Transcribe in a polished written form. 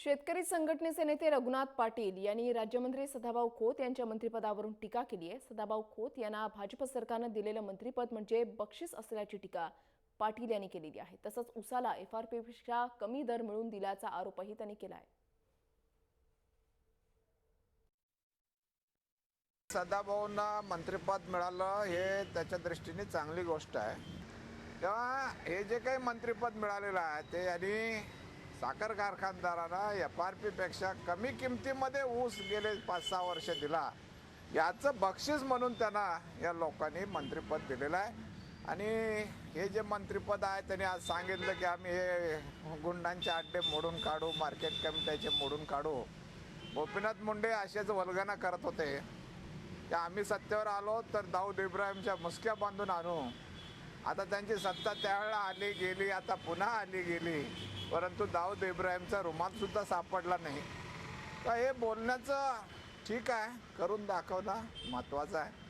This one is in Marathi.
शेतकरी संघटनेचे नेते रघुनाथ पाटील यांनी राज्यमंत्री सदाभाऊ खोत यांच्या मंत्रिपदावरून टीका केली आहे। सदाभाऊ खोत यांना भाजप सरकारने दिलेलं मंत्रिपद म्हणजे बक्षीस असल्याची टीका पाटील यांनी केलेली आहे। तसंच उसाला एफआरपीपेक्षा कमी दर मिळवून दिल्याचा आरोपही त्यांनी केला आहे। सदाभाऊंना मंत्रिपद मिळालं हे त्याच्या दृष्टीने चांगली गोष्ट आहे। तेव्हा हे जे काही मंत्रिपद मिळालेलं आहे ते यांनी साखर कारखानदारांना एफआरपी पेक्षा कमी किमतीमध्ये ऊस गेले 5-6 वर्ष दिला, याचं बक्षीस म्हणून त्यांना या लोकांनी मंत्रिपद दिलेलं आहे। आणि हे जे मंत्रिपद आहे त्यांनी आज सांगितलं की आम्ही हे गुंडांचे अड्डे मोडून काढू, मार्केट कमिट्याचे मोडून काढू। गोपीनाथ मुंडे असेच वल्गना करत होते की आम्ही सत्तेवर आलो तर दाऊद इब्राहिमच्या मुसक्या बांधून आणू। आता त्यांची सत्ता त्यावेळेला आली गेली, आता पुन्हा आली गेली, परंतु दाऊद इब्राहिमचा रुमाल सुद्धा सापडला नाही। तर हे बोलण्याचं ठीक आहे, करून दाखवणं महत्त्वाचं आहे।